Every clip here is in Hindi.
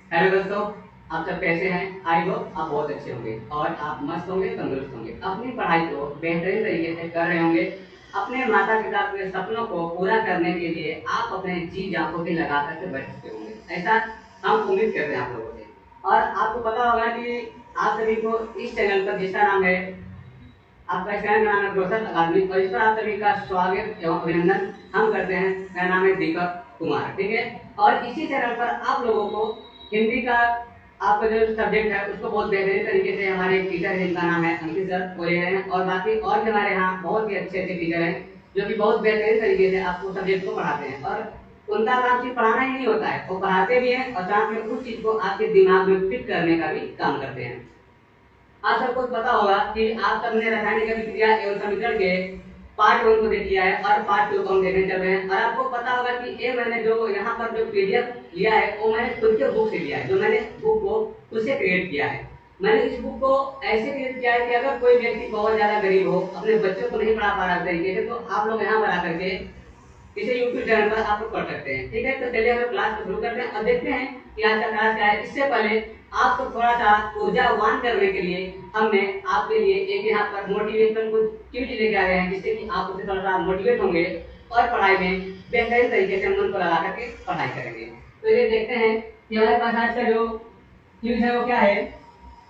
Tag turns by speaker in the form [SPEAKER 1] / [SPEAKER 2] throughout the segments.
[SPEAKER 1] हेलो दोस्तों, आप सब कैसे हैं? आई होप आप बहुत अच्छे होंगे और आप मस्त होंगे, तंदुरुस्त होंगे, अपनी पढ़ाई को बेहतरीन तरीके से कर रहे होंगे। अपने माता पिता के सपनों को पूरा करने के लिए आप अपने जी जान को भी लगा करके बैठ चुके होंगे, ऐसा हम उम्मीद करते हैं आप लोगों से। और आपको पता होगा कि आप सभी को इस चैनल पर जिसका नाम है, आपका चैनल का नाम है ग्रोथर अकादमी, और इस पर आप सभी का स्वागत एवं अभिनंदन हम करते हैं। मेरा नाम है दीपक कुमार, ठीक है। और इसी चैनल पर आप लोगों को हिंदी का आपका जो सब्जेक्ट है उसको बहुत बेहतरीन तरीके से हमारे एक टीचर है जिनका नाम है अंकित सर, वो ले रहे हैं। और बाकी और भी हमारे यहाँ बहुत ही अच्छे अच्छे टीचर हैं जो कि बहुत बेहतरीन तरीके से आपको सब्जेक्ट को पढ़ाते हैं। और उनका काम सिर्फ पढ़ाना ही नहीं होता है, वो पढ़ाते भी हैं और साथ में उस चीज को आपके दिमाग में फिट करने का भी काम करते हैं। आप सबको पता होगा कि आप सबने रासायनिक अभिक्रिया एवं समीकरण के पार्ट 1 को देख लिया है और पार्ट 2 को हम देखने चल रहे हैं। और आपको पता होगा कि ये मैंने जो यहाँ पर जो पीडीएफ लिया है वो मैंने खुद के बुक से लिया है, जो मैंने बुक को खुद से क्रिएट किया है। मैंने इस बुक को ऐसे क्रिएट किया है कि अगर कोई व्यक्ति बहुत ज्यादा गरीब हो, अपने बच्चों को नहीं पढ़ा पा रहा तरीके से, तो आप लोग यहाँ पर आकर के इसे यूट्यूब चैनल पर आप लोग पढ़ सकते हैं, ठीक है। तो चलिए हम क्लास को शुरू करते हैं और देखते हैं कि आज का क्लास क्या है। इससे पहले आपको थोड़ा सा ऊर्जावान करने के लिए हमने आपके लिए एक यहाँ पर मोटिवेशन कुछ क्विज लेके आए हैं, जिससे कि आप उससे थोड़ा सा मोटिवेट होंगे और पढ़ाई में बेहतरीन तरीके से मन को लगा करके पढ़ाई करेंगे। तो ये देखते हैं कि हमारे पास आज का जो क्विज है वो क्या है।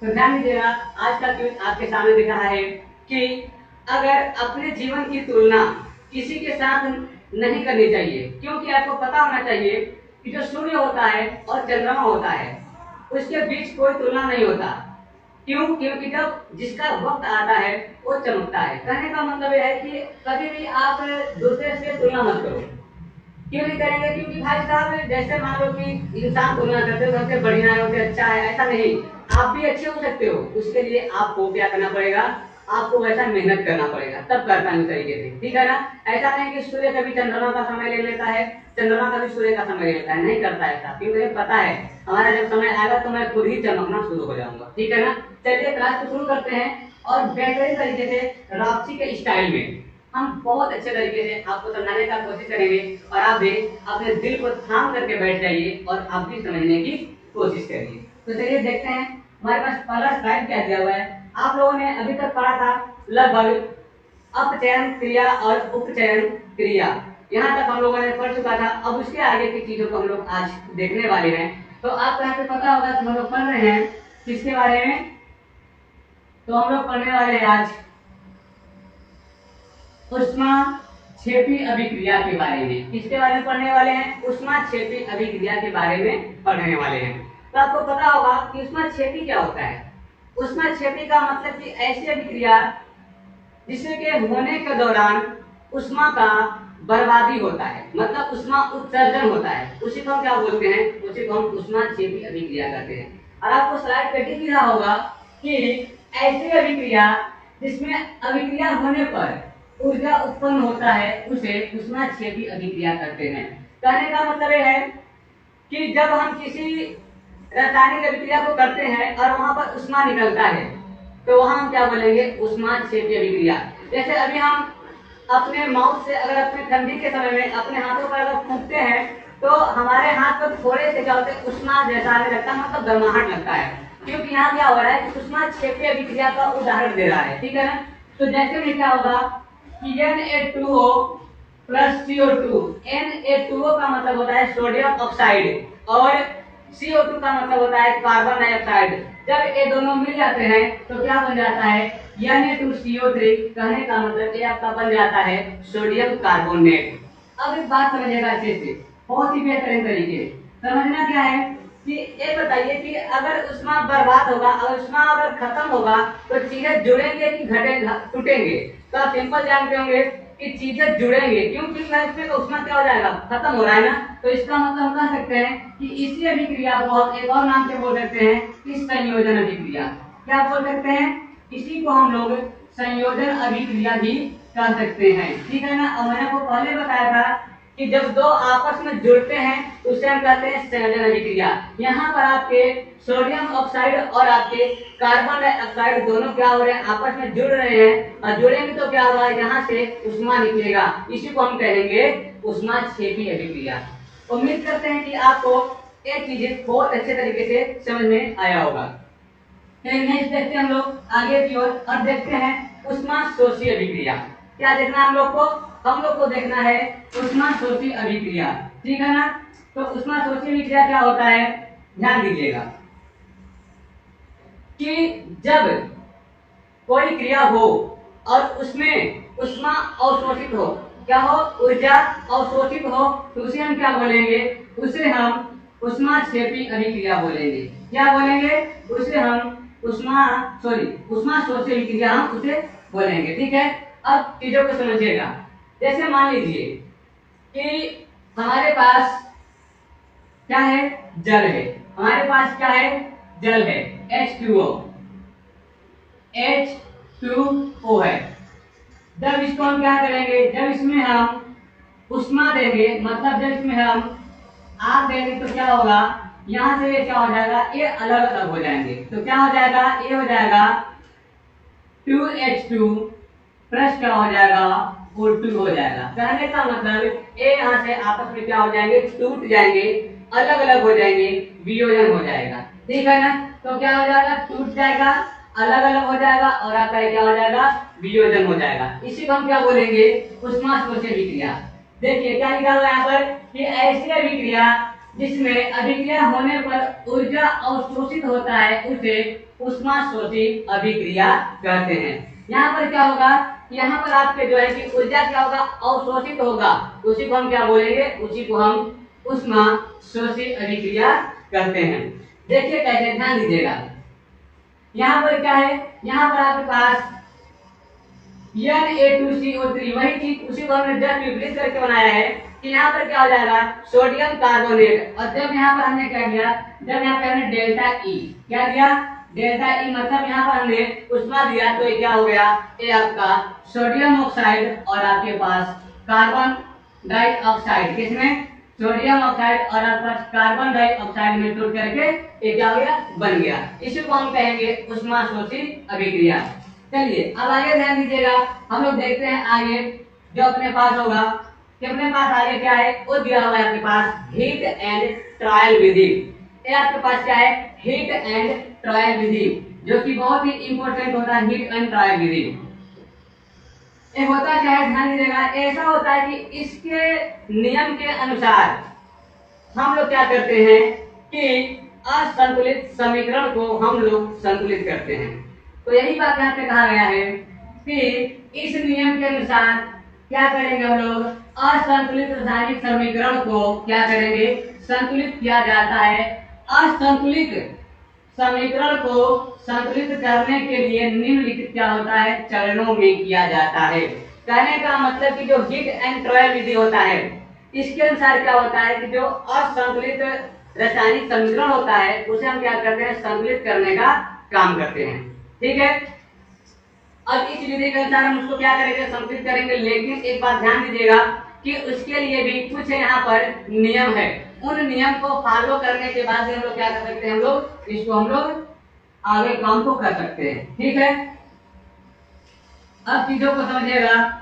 [SPEAKER 1] तो ध्यान दीजिएगा, आज का क्विज आपके सामने दिख रहा है कि अगर अपने जीवन की तुलना किसी के साथ नहीं करनी चाहिए, क्योंकि आपको पता होना चाहिए कि जो सूर्य होता है और चंद्रमा होता है उसके बीच कोई तुलना नहीं होता। क्यों? क्योंकि जब जिसका वक्त आता है वो चमकता है। कहने का मतलब यह है कि कभी भी आप दूसरे से तुलना मत करो। क्यों नहीं करेंगे? क्योंकि भाई साहब जैसे मान लो कि इंसान तुलना करते हो सबसे बढ़िया है, सबसे अच्छा है, ऐसा नहीं। आप भी अच्छे हो सकते हो, उसके लिए आपको क्या करना पड़ेगा, आपको वैसा मेहनत करना पड़ेगा, तब कर पाएंगे तरीके से, ठीक है ना। ऐसा नहीं कि सूर्य कभी चंद्रमा का समय ले लेता है, चंद्रमा कभी सूर्य का समय ले लेता है, नहीं करता ऐसा, क्योंकि मुझे पता है हमारा जब समय आएगा तो मैं खुद ही चमकना शुरू हो जाऊंगा, ठीक है ना। चलिए क्लास को शुरू करते हैं और बेहतरीन तरीके से रापसी के स्टाइल में हम बहुत अच्छे तरीके से आपको समझाने का कोशिश करेंगे। और आप भी अपने दिल को थाम करके बैठ जाइए और आप भी समझने की कोशिश करिए। तो चलिए देखते हैं हमारे पास पहला स्लाइड क्या दिया हुआ है। आप लोगों ने अभी तक पढ़ा था लगभग अपचयन क्रिया और उपचयन क्रिया, यहाँ तक हम लोगों ने पढ़ चुका था। अब उसके आगे की चीजों को हम लोग आज देखने वाले हैं। तो आपको यहाँ पे पता होगा कि हम लोग पढ़ रहे हैं किसके बारे में। तो हम लोग पढ़ने वाले हैं आज ऊष्माक्षेपी अभिक्रिया के बारे में। किसके बारे में पढ़ने वाले हैं? ऊष्माक्षेपी अभिक्रिया के बारे में पढ़ने वाले हैं। तो आपको पता होगा कि ऊष्माक्षेपी क्या होता है। ऊष्माक्षेपी का मतलब कि ऐसी अभिक्रिया जिसके होने के दौरान ऊष्मा का बर्बादी होता है, मतलब ऊष्मा उत्सर्जन होता है, उसी को हम क्या बोलते हैं? उसी को हम ऊष्माक्षेपी अभिक्रिया कहते हैं। और आपको स्लाइड पे दिख रहा होगा कि ऐसी अभिक्रिया जिसमें अभिक्रिया होने पर ऊर्जा उत्पन्न होता है उसे ऊष्माक्षेपी अभिक्रिया कहते हैं। कहने का मतलब यह है कि जब हम किसी रासायनिक अभिक्रिया को करते हैं और वहां पर ऊष्मा निकलता है तो वहां हम क्या बोलेंगे? ऊष्माक्षेपी अभिक्रिया। जैसे अभी हम अपने माउथ से अगर अपने ठंडी के समय में अपने हाथों पर अगर फूंकते हैं तो हमारे हाथ पर थोड़े से क्या होते हैं? ऊष्मा जैसा आने लगता है, मतलब गर्माहट लगता है, क्योंकि यहाँ क्या हो रहा है? ऊष्माक्षेपी अभिक्रिया का उदाहरण दे रहा है, ठीक है ना। तो जैसे में क्या होगा कि Na2O प्लस CO2। Na2O का मतलब होता है सोडियम ऑक्साइड और CO2 का मतलब होता है कार्बन डाइऑक्साइड। जब ये दोनों मिल जाते हैं तो क्या बन जाता है? Na2CO3। कहने का मतलब ये आपका बन जाता है सोडियम कार्बोनेट। अब एक बात समझिएगा अच्छे से, बहुत ही बेहतरीन तरीके से समझना क्या है कि ये बताइए कि अगर ऊष्मा बर्बाद होगा, अगर ऊष्मा अगर खत्म होगा तो चीजें जुड़ेंगे कि घटेंगे, टूटेंगे? तो आप सिंपल जानते होंगे कि चीजें जुड़ेंगे, क्योंकि इसमें तो ऊष्मा क्या हो जाएगा? खत्म हो रहा है ना। तो इसका मतलब हम कह सकते हैं कि इसी अभिक्रिया को हम एक और नाम से बोल सकते हैं कि संयोजन अभिक्रिया। क्या बोल सकते हैं? इसी को हम लोग संयोजन अभिक्रिया भी कह सकते हैं, ठीक है ना। और मैंने आपको पहले बताया था कि जब दो आपस में जुड़ते हैं तो उसे हम कहते हैं संयोजन अभिक्रिया। यहाँ पर आपके सोडियम ऑक्साइड और आपके कार्बन डाइऑक्साइड दोनों क्या हो रहे हैं? आपस में जुड़ रहे हैं, और जुड़ेंगे तो क्या होगा? यहाँ से ऊष्मा निकलेगा, इसी को हम कहेंगे ऊष्माक्षेपी अभिक्रिया। उम्मीद करते हैं कि आपको एक चीज बहुत अच्छे तरीके से समझ में आया होगा। नेक्स्ट देखते हैं हम लोग आगे की ओर और देखते हैं ऊष्माशोषी अभिक्रिया। क्या देखना है हम लोग को? हम लोग को देखना है ऊष्माशोषी अभिक्रिया, ठीक है ना। तो ऊष्माशोषी अभिक्रिया क्या होता है, ध्यान दीजिएगा कि जब कोई क्रिया हो और उसमें ऊष्मा अवशोषित हो, क्या हो, ऊर्जा अवशोषित हो, तो उसे हम क्या बोलेंगे, उसे हम ऊष्माक्षेपी अभिक्रिया बोलेंगे। क्या बोलेंगे? उसे हम ऊष्माशोषी अभिक्रिया हम उसे बोलेंगे, ठीक है। अब चीजों को समझिएगा। जैसे मान लीजिए कि हमारे पास क्या है, जल है। हमारे पास क्या है, जल है, H2O है। जब इसको हम क्या करेंगे, जब इसमें हम ऊष्मा देंगे, मतलब जब इसमें हम आग देंगे तो क्या होगा, यहाँ से ये क्या हो जाएगा, ये अलग अलग हो जाएंगे। तो क्या हो जाएगा, ये हो जाएगा 2H2 प्लस क्या हो जाएगा, O2 हो जाएगा। कहने का मतलब ये यहाँ से आपस में क्या हो जाएंगे, टूट जाएंगे, अलग अलग हो जाएंगे, वियोजन हो जाएगा, ठीक है ना। तो क्या हो जाएगा, टूट जाएगा, अलग अलग हो जाएगा, और आपका क्या हो जाएगा, वियोजन हो जाएगा। इसी को हम क्या बोलेंगे, ऊष्माशोषी अभिक्रिया। देखिए क्या लिखा हुआ है यहाँ पर कि ऐसी अभिक्रिया जिसमें अभिक्रिया होने पर ऊर्जा अवशोषित होता है उसे ऊष्माशोषी अभिक्रिया कहते हैं। यहाँ पर क्या होगा, यहाँ पर आपके जो है कि ऊर्जा क्या होगा, अवशोषित होगा, उसी को हम क्या बोलेंगे, उसी को हम ऊष्माशोषी अभिक्रिया कहते हैं। देखिए कैसे, ध्यान दीजिएगा। यहाँ पर क्या है, यहाँ पर आपके पास Na2CO3, वही चीज उसी को हमने जस्ट विपरीत करके बनाया है कि यहाँ पर क्या हो जाएगा, सोडियम कार्बोनेट। और जब यहाँ पर हमने क्या किया, जब यहाँ पे हमने डेल्टा ई क्या दिया, डेल्टा ई मतलब यहाँ पर हमने ऊष्मा दिया, तो ये क्या हो गया, ये आपका सोडियम ऑक्साइड और आपके पास कार्बन डाइऑक्साइड, किसमें, सोडियम ऑक्साइड और आपका कार्बन डाइऑक्साइड में टूट करके ये क्या हो गया, बन गया। इसी को हम कहेंगे ऊष्माशोषी अभिक्रिया। चलिए अब आगे ध्यान दीजिएगा, हम लोग देखते हैं आगे जो अपने पास होगा कि अपने पास आगे क्या है, वो दिया हुआ है आपके पास हीट एंड ट्रायल विधि। ये आपके पास क्या है, हीट एंड ट्रायल विधि, जो कि बहुत ही इंपॉर्टेंट होता है। हीट एंड ट्रायल विधि ये होता क्या है, ध्यान दीजिएगा। ऐसा होता है कि इसके नियम के अनुसार हम लोग क्या करते हैं कि असंतुलित समीकरण को हम लोग संतुलित करते हैं। तो यही बात यहाँ पे कहा गया है कि इस नियम के अनुसार क्या करेंगे, हम लोग असंतुलित रासायनिक समीकरण को क्या करेंगे, संतुलित किया जाता है। असंतुलित समीकरण को संतुलित करने के लिए निम्नलिखित क्या होता है, चरणों में किया जाता है। कहने का मतलब कि जो हीट एंड ट्रायल विधि होता है, इसके अनुसार क्या होता है कि जो असंतुलित रासायनिक समीकरण होता है उसे हम क्या करते हैं, संतुलित करने का काम करते हैं, ठीक है। अब इस विधि के अनुसार हम उसको क्या करेंगे, संतुलित करेंगे। लेकिन एक बात ध्यान दीजिएगा कि उसके लिए भी कुछ यहाँ पर नियम है। उन नियम को फॉलो करने के बाद हम लोग क्या कर सकते हैं, हम लोग इसको हम लोग आगे काम को कर सकते हैं, ठीक है। अब चीजों को समझिएगा।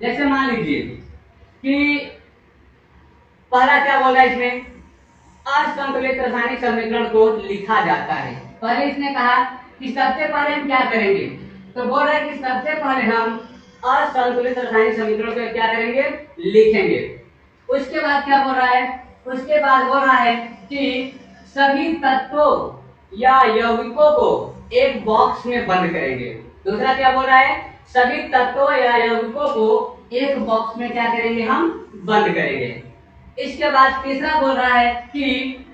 [SPEAKER 1] जैसे मान लीजिए कि पहला क्या बोल रहा है इसमें, असंतुलित रासायनिक समीकरण को लिखा जाता है। पहले इसने कहा कि सबसे पहले हम क्या करेंगे, तो बोल रहा है कि सबसे पहले हम असंतुलित रासायनिक समीकरण को क्या करेंगे, लिखेंगे। उसके बाद क्या बोल रहा है, उसके बाद बोल रहा है कि सभी तत्वों या यौगिकों को एक बॉक्स में बंद करेंगे। दूसरा क्या बोल रहा है, सभी तत्वों या यौगिकों को एक बॉक्स में क्या करेंगे, हम बंद करेंगे। इसके बाद तीसरा बोल रहा है कि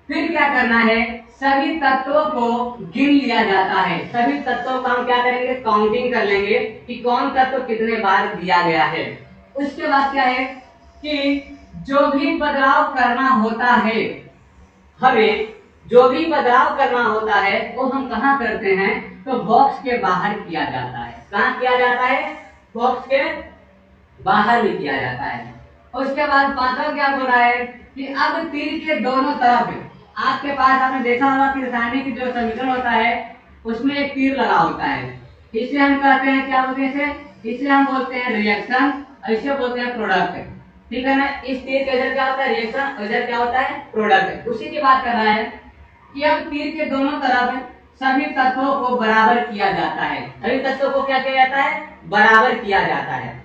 [SPEAKER 1] फिर क्या करना है, सभी तत्वों को गिन लिया जाता है। सभी तत्वों का हम क्या करेंगे, काउंटिंग कर लेंगे कि कौन तत्व कितने बार दिया गया है। उसके बाद क्या है कि जो भी बदलाव करना होता है, हमें जो भी बदलाव करना होता है वो हम कहाँ करते हैं, तो बॉक्स के बाहर किया जाता है। कहाँ किया जाता है, बॉक्स के बाहर भी किया जाता है। उसके बाद पांचवा क्या बोल रहा है कि अब तीर के दोनों तरफ, आपके पास आपने देखा होगा कि रासायनिक जो समीकरण होता है उसमें एक तीर लगा होता है। इसे हम कहते हैं क्या बोलते हैं, इसे हम बोलते हैं रिएक्शन ऐसे बोलते हैं प्रोडक्ट, ठीक है ना। इस तीर का इधर क्या होता है रिएक्शन, इधर क्या होता है प्रोडक्ट। उसी की बात कर रहा है कि अब तीर के दोनों तरफ सभी तत्वों को बराबर किया जाता है, सभी तत्वों को क्या किया जाता है बराबर किया जाता है।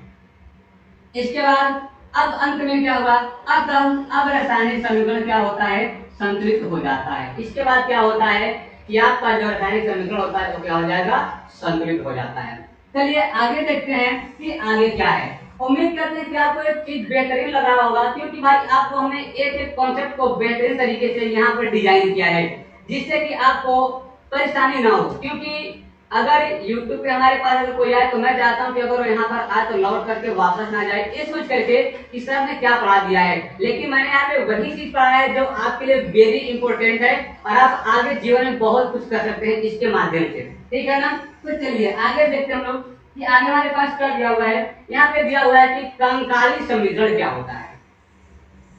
[SPEAKER 1] इसके बाद अब अंत में क्या होगा, अब रासायनिक समीकरण क्या होता है संतुलित हो जाता है। इसके बाद क्या होता है कि आपका जो रासायनिक समीकरण होता है वो क्या हो जाएगा संतुलित हो जाता है। चलिए आगे देखते हैं कि आगे क्या है। उम्मीद करते हैं कि आपको एक चीज बेहतरीन लगा होगा, क्योंकि भाई आपको हमने एक एक कॉन्सेप्ट को बेहतरीन तरीके से यहाँ पर डिजाइन किया है जिससे कि आपको परेशानी ना हो। क्योंकि अगर YouTube पे हमारे पास अगर कोई आए तो मैं चाहता हूँ कि अगर वो यहाँ पर आए तो लौट करके वापस ना जाए ये सोच करके कि सर ने क्या पढ़ा दिया है, लेकिन मैंने यहाँ पे वही चीज पढ़ा है जो आपके लिए वेरी इंपॉर्टेंट है और आप आगे जीवन में बहुत कुछ कर सकते हैं इसके माध्यम से, ठीक है ना। तो चलिए आगे देखते हैं हम लोग कि आगे हमारे पास क्या दिया हुआ है। यहाँ पे दिया हुआ है कि कंकाली समीकरण क्या होता है।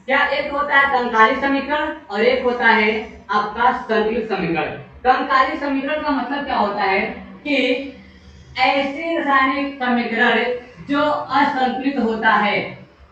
[SPEAKER 1] क्या एक होता है कंकाली समीकरण और एक होता है आपका संतुलित समीकरण। कंकाली समीकरण का मतलब क्या होता है कि ऐसे रासायनिक समीकरण जो असंतुलित होता है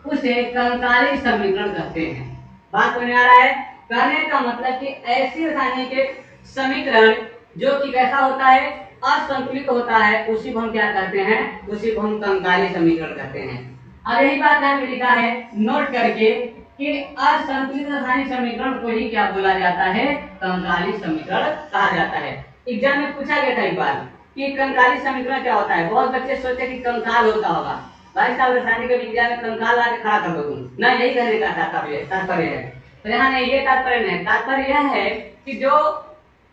[SPEAKER 1] उसे कंकाली समीकरण कहते हैं। बात होने आ रहा है, कहने का मतलब कि ऐसे रासायनिक समीकरण जो कि कैसा होता है असंतुलित होता है उसी को हम क्या कहते हैं, उसी को हम कंकाली समीकरण कहते हैं। अब यही बात यहाँ पे लिखा है नोट करके कि असंतुलित रासायनिक समीकरण को ही क्या बोला जाता है कंकाली समीकरण कहा जाता है। एग्जाम में पूछा गया था एक बार कि कंकाली समीकरण क्या होता है। बहुत बच्चे सोचते कि कंकाल होता होगा, भाई साहब रासायनिक विज्ञान में कंकाल लाके खड़ा कर दो तुम ना, यही कहने का तात्पर्य है। तो यहाँ नहीं ये तात्पर्य नहीं, तात्पर्य यह है कि जो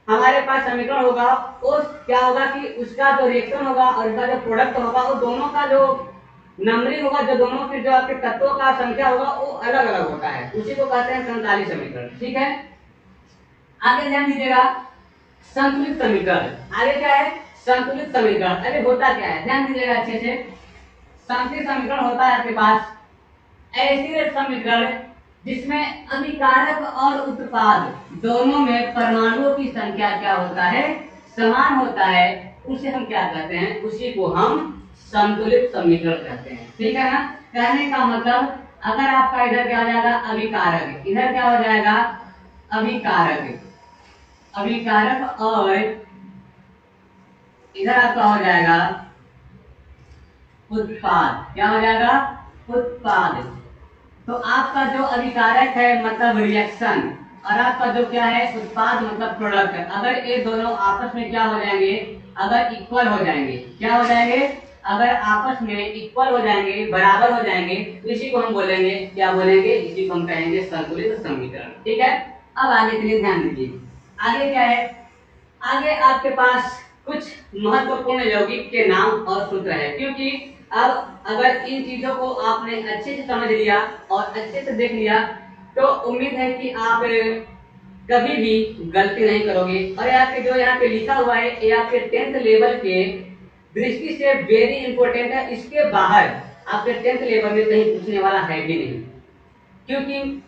[SPEAKER 1] हमारे पास समीकरण होगा वो क्या होगा कि उसका जो रिएक्शन होगा और उसका जो प्रोडक्ट होगा वो दोनों का जो नंबरिंग होगा, जो दोनों के जो आपके तत्वों का संख्या होगा वो अलग अलग होता है, उसी को कहते हैं कंकाली समीकरण, ठीक है। आगे ध्यान दीजिएगा संतुलित समीकरण। आगे क्या है संतुलित समीकरण। अरे होता क्या है ध्यान दीजिएगा अच्छे से। संतुलित समीकरण होता है आपके पास ऐसी समीकरण जिसमें अभिकारक और उत्पाद दोनों में परमाणुओं की संख्या क्या होता है समान होता है, उसे हम क्या कहते हैं, उसी को हम संतुलित समीकरण कहते हैं, ठीक है ना। कहने का मतलब अगर आपका इधर क्या हो जाएगा अभिकारक, इधर क्या हो जाएगा अभिकारक, अभिकारक और इधर आपका हो जाएगा उत्पाद, क्या हो जाएगा उत्पाद। तो आपका जो अभिकारक है मतलब रिएक्शन और आपका जो क्या है उत्पाद मतलब प्रोडक्ट, अगर ये दोनों आपस में क्या हो जाएंगे, अगर इक्वल हो जाएंगे, क्या हो जाएंगे, अगर आपस में इक्वल हो जाएंगे बराबर हो जाएंगे तो इसी को हम बोलेंगे क्या बोलेंगे, इसी को हम कहेंगे संतुलित समीकरण, ठीक है। अब आगे के लिए ध्यान दीजिए। आगे क्या है, आगे आपके पास कुछ महत्वपूर्ण यौगिक के नाम और सूत्र है, क्योंकि अब अगर इन चीजों को आपने अच्छे से समझ लिया और अच्छे से देख लिया तो उम्मीद है कि आप कभी भी गलती नहीं करोगे। और आपके जो यहाँ पे लिखा हुआ है ये आपके 10th लेवल के दृष्टि से वेरी इंपॉर्टेंट है। इसके बाहर आपके 10th लेवल में कहीं पूछने वाला है भी नहीं, क्योंकि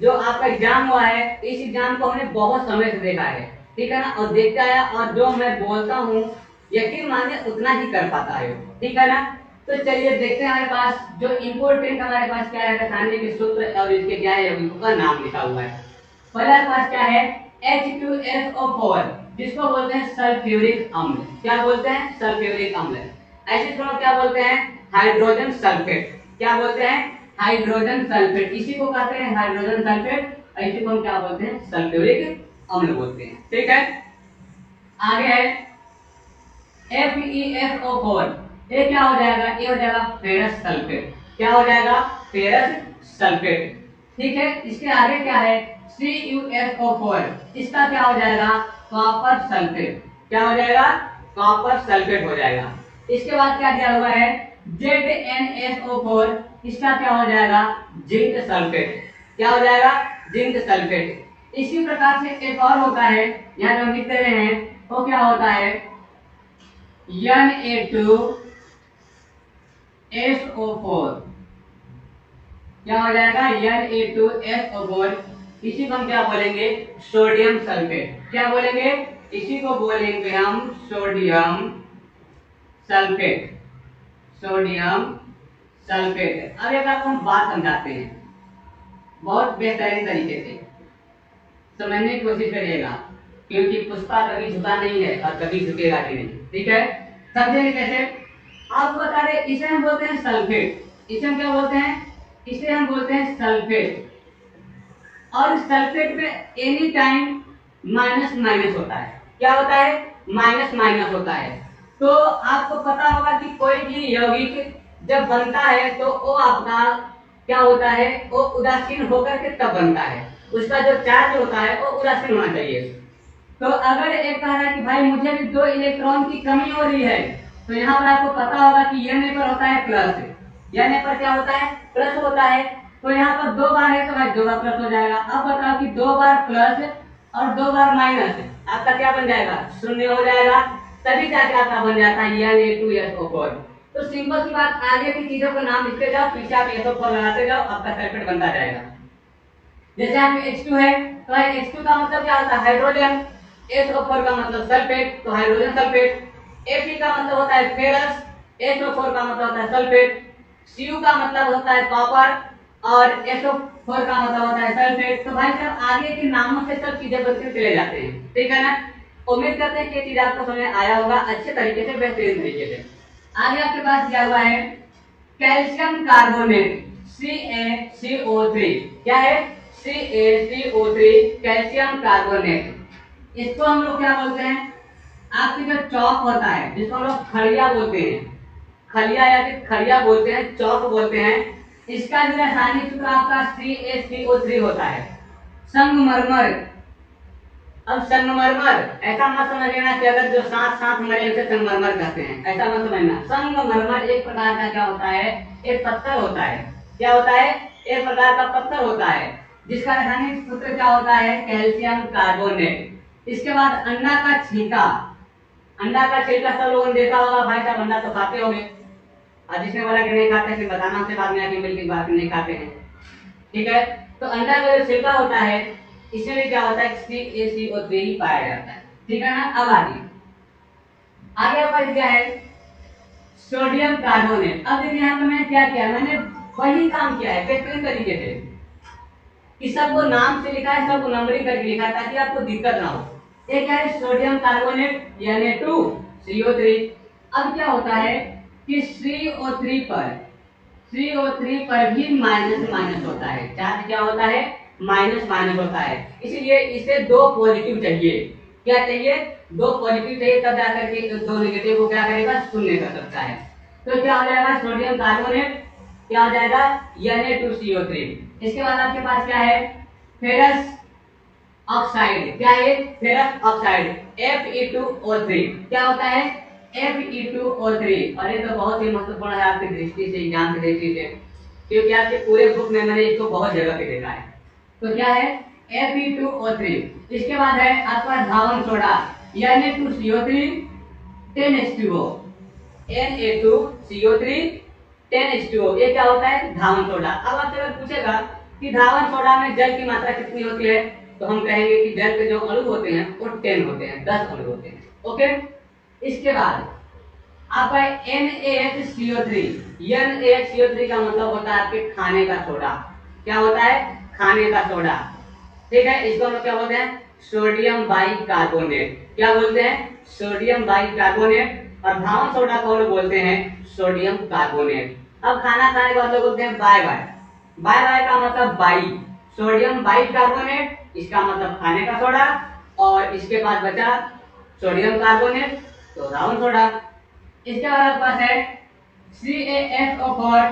[SPEAKER 1] जो आपका एग्जाम हुआ है इस एग्जाम को हमने बहुत समय से देखा है, ठीक है ना, और देखता है और जो मैं बोलता हूँ यकीन मानिए उतना ही कर पाता है, ठीक है ना। तो चलिए देखते हैं हमारे पास जो इम्पोर्टेंट हमारे पास क्या है रासायनिक के सूत्र और इसके क्या है यौगिकों का नाम लिखा हुआ है। पहला हमारे पास क्या है H2SO4 जिसको बोलते हैं सल्फ्यूरिक अम्ल, क्या बोलते हैं सल्फ्यूरिक अम्ल। ऐसे थोड़ा क्या बोलते हैं हाइड्रोजन सल्फेट, क्या बोलते हैं हाइड्रोजन सल्फेट, इसी को कहते हैं हाइड्रोजन सल्फेट, इसी को हम क्या बोलते हैं सल्फ्यूरिक अम्ल बोलते हैं, ठीक है। आगे है FeSO4, ये क्या हो जाएगा, ये हो जाएगा फेरस सल्फेट, क्या हो जाएगा फेरस सल्फेट, ठीक है। इसके आगे क्या है CuSO4, इसका क्या हो जाएगा कॉपर सल्फेट, क्या हो जाएगा कॉपर सल्फेट हो जाएगा। इसके बाद क्या दिया हुआ है ZnSO4, इसका क्या हो जाएगा जिंक सल्फेट, क्या हो जाएगा जिंक सल्फेट। इसी प्रकार से एक और होता है यहाँ हम लिख रहे हैं वो क्या होता है Na2SO4, क्या हो जाएगा Na2SO4, इसी को हम क्या बोलेंगे सोडियम सल्फेट, क्या बोलेंगे इसी को बोलेंगे हम सोडियम सल्फेट, सोडियम सल्फेट है। अब एक आपको हम बात समझाते हैं बहुत बेहतरीन तरीके से समझने की कोशिश करिएगा, क्योंकि पुष्पा कभी झुका नहीं है और कभी झुकेगा भी नहीं। ठीक है, समझेंगे कैसे? आपको बता दें, इसे हम बोलते हैं सल्फेट। इसे हम क्या बोलते हैं? इसे हम बोलते हैं सल्फेट। और सल्फेट में एनी टाइम माइनस माइनस होता है। क्या होता है? माइनस माइनस होता है। तो आपको पता होगा कि कोई भी यौगिक जब बनता है तो वो आपका क्या होता है, वो उदासीन होकर के तब बनता है। उसका जो चार्ज होता है वो उदासीन होना चाहिए। तो अगर एक कह रहा है कि भाई मुझे भी 2 इलेक्ट्रॉन की कमी हो रही है, तो यहाँ पर आपको पता होगा कि N पर होता है प्लस, N पर क्या होता है? प्लस होता है। तो यहाँ पर 2 बार है तो भाई 2 बार प्लस हो जाएगा। अब बताओ कि 2 बार प्लस और 2 बार माइनस, आपका क्या बन जाएगा? शून्य हो जाएगा। तभी जाके आपका बन जाता है Na2SO4। तो सिंपल सी बात, आगे की चीजों को नाम लिखते जाओ, पीछे आप SO4 लगाते जाओ, आपका सल्फेट बनता जाएगा। जैसे यहाँ पे H2 है तो H2 का मतलब क्या होता है? हाइड्रोजन। SO4 का मतलब सल्फेट, तो हाइड्रोजन सल्फेट। Fe का मतलब होता है फेरस, SO4 का मतलब होता है सल्फेट। Cu का मतलब होता है कॉपर और SO4 का मतलब होता है सल्फेट। तो भाई साहब आगे के नामों से सब चीजें बनते चले जाते हैं। ठीक है ना? उम्मीद करते हैं कि ये चीज आपको समझ में आया होगा अच्छे तरीके से, बेहतरीन तरीके से। आगे आपके पास दिया हुआ है कैल्शियम कार्बोनेट CaCO3। क्या है? CaCO3 calcium carbonate. इसको हम लोग क्या बोलते हैं? आपके जो चौक होता है जिसको हम लोग खड़िया बोलते हैं, खलिया या फिर खड़िया बोलते हैं, चौक बोलते हैं, इसका जो रासायनिक सूत्र आपका CaCO3 होता है। संगमरमर। अब संगमरमर ऐसा मत समझ लेना कि अगर जो साथ साथ मरे उसे संगमरमर कहते हैं, ऐसा मत समझना। संगमरमर एक प्रकार का क्या होता है? एक पत्थर होता है। क्या होता है? एक प्रकार का पत्थर होता है जिसका रासायनिक सूत्र क्या होता है? Calcium carbonate. इसके बाद अंडा का छिलका। अंडा का छिलका सब लोगों ने देखा होगा, भाई साहब अंडा तो खाते होंगे। और जिसने बोला कि नहीं खाते फिर बताना उससे बाद में आके मिलकर बात नहीं खाते हैं। ठीक है, तो अंडा का जो छिलका होता है इसमें भी क्या होता है? CaCO3 ही पाया जाता है। ठीक है ना? अब आगे आगे क्या है? Sodium carbonate. अब देखिए यहाँ पे मैंने क्या किया, मैंने वही काम किया है बेहतरीन तरीके से कि सबको नाम से लिखा है, सबको नंबरिंग करके लिखा है ताकि आपको दिक्कत ना हो। ये क्या है? Sodium carbonate Na2CO3। अब क्या होता है कि CO3 पर भी माइनस माइनस होता है। चार्ज क्या होता है? माइनस माइनस होता है। इसलिए इसे 2 पॉजिटिव चाहिए। क्या चाहिए? 2 पॉजिटिव चाहिए, तब जाकर के 2 नेगेटिव को क्या करेगा? शून्य कर सकता है। तो क्या हो जाएगा? सोडियम कार्बोनेट क्या हो जाएगा? Na2CO3। इसके बाद आपके पास क्या है? Ferrous oxide. क्या है? Ferrous oxide Fe2O3। क्या होता है? Fe2O3। और ये तो बहुत ही महत्वपूर्ण है आपकी दृष्टि से, एग्जाम की दृष्टि से, क्योंकि आपके पूरे बुक में मैंने इसको बहुत जगह पे देखा है। तो क्या है? Fe2O3। इसके बाद है आपका धावन soda Na2CO3 10H2O। Na2CO3 10H2O। ये क्या होता है? धावन सोडा। अब आपसे अगर पूछेगा कि धावन सोडा में जल की मात्रा कितनी होती है, तो हम कहेंगे कि जल के जो अणु होते हैं वो 10 होते हैं, 10 अणु होते हैं। ओके, इसके बाद आपका NaHCO3। NaHCO3 का मतलब होता है आपके खाने का सोडा। क्या होता है? खाने का सोडा। ठीक है, इसको हम लोग क्या बोलते हैं? Sodium bicarbonate. क्या बोलते हैं? Sodium bicarbonate. और धावन सोडा को हम लोग बोलते हैं सोडियम कार्बोनेट। अब खाना खाने का मतलब बोलते हैं बाय बाय। बाय बाय का मतलब बाई, सोडियम बाइकार्बोनेट, इसका मतलब खाने का सोडा, और इसके बाद बचा सोडियम कार्बोनेट, तो धावन सोडा। इसके बाद आपके पास है CaSO4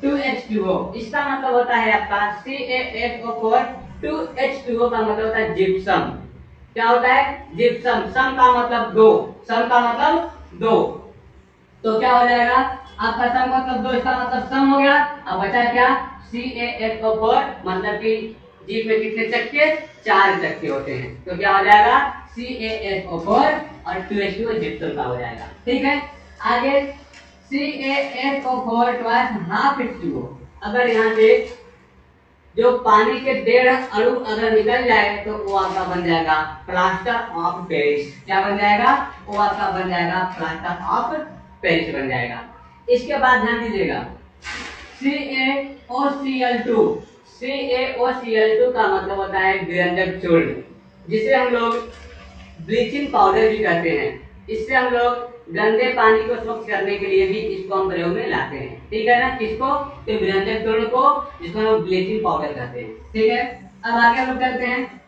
[SPEAKER 1] 2H2O। इसका मतलब होता है आपका CaSO4 2H2O का मतलब होता है जिप्सम। क्या होता है? जिप्सम। सम का मतलब 2, सम का मतलब 2। तो क्या हो जाएगा आपका? सम मतलब 2, इसका मतलब सम हो गया। अब बचा क्या? CaSO4, मतलब कि जीप में कितने चक्के? 4 चक्के होते हैं। तो क्या हो जाएगा? CaSO4 और 2H2O जिप्सम का हो जाएगा। ठीक है, आगे CaSO4 हाफ H2O। अगर यहाँ से जो पानी के 1.5 अणु अगर निकल जाए तो वो आपका बन जाएगा प्लास्टर ऑफ पेरिस। क्या बन जाएगा? वो आपका बन जाएगा प्लास्टर ऑफ पेरिस बन जाएगा। इसके बाद ध्यान दीजिएगा CaOCl2, CaOCl2 का मतलब होता है विरंजक चूर्ण, जिसे हम लोग ब्लीचिंग पाउडर भी कहते हैं। इससे हम लोग गंदे पानी को स्वच्छ करने के लिए भी इसको हम प्रयोग में लाते हैं, ठीक है ना। किसको? तो विरंजक चूर्ण को, जिसको हम ब्लीचिंग पाउडर कहते हैं, ठीक है। अब आगे हम लोग करते हैं।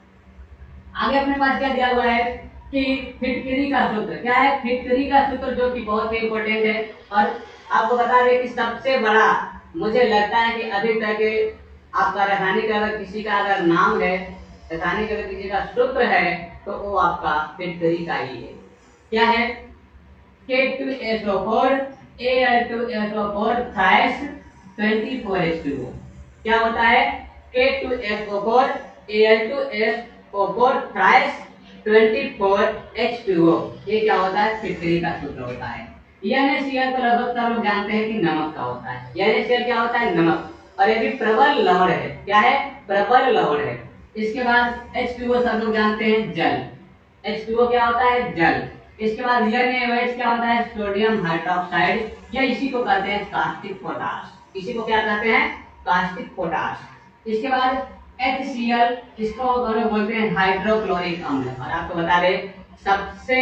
[SPEAKER 1] आगे अपने पास क्या दिया हुआ है कि फिटकरी का सूत्र। क्या है? फिटकरी का सूत्र, जो कि बहुत ही इंपॉर्टेंट है। और आपको बता दें कि सबसे बड़ा, मुझे लगता है कि अभी तक आपका रासायनिक अगर किसी का अगर नाम है, रासायनिक अगर किसी का सूत्र है, तो वो आपका फिटकरी का ही है। क्या है? K2SO4 Al2SO4 thrice 24H2O। क्या होता है? K2SO4 Al2SO4 thrice 24H2O। ये क्या होता है? फिटकरी का सूत्र होता है। NaCl तो लगभग सब लोग जानते हैं कि नमक का होता है। NaCl क्या होता है? नमक। और ये भी प्रबल लवण है। क्या है? प्रबल लवण है। इसके बाद H2O सब लोग जानते हैं, जल। H2O क्या होता है? जल। इसके बाद NaOH क्या होता है? सोडियम हाइड्रोक्साइड, या इसी को कहते हैं कास्टिक पोटाश। इसी को क्या कहते हैं? Caustic potash. इसके बाद HCl, इसको हम लोग बोलते हैं हाइड्रोक्लोरिक अम्ल। और आपको बता दें, सबसे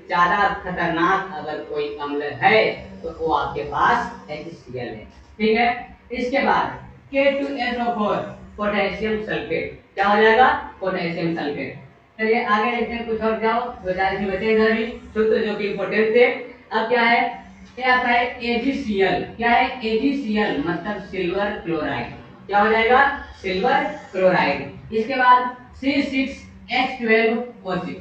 [SPEAKER 1] ज्यादा खतरनाक अगर कोई अम्ल है तो वो आपके पास HCl है, ठीक है। इसके बाद K2SO4 पोटेशियम सल्फेट, क्या हो जाएगा? Potassium sulphate. चलिए आगे देखते हैं, कुछ और जाओ, दो चार इसमें बचे इधर भी सूत्र जो कि इंपॉर्टेंट थे। अब क्या है? क्या आता है? AgCl। क्या है? AgCl मतलब सिल्वर क्लोराइड। क्या हो जाएगा? Silver chloride. इसके बाद C6H12O6।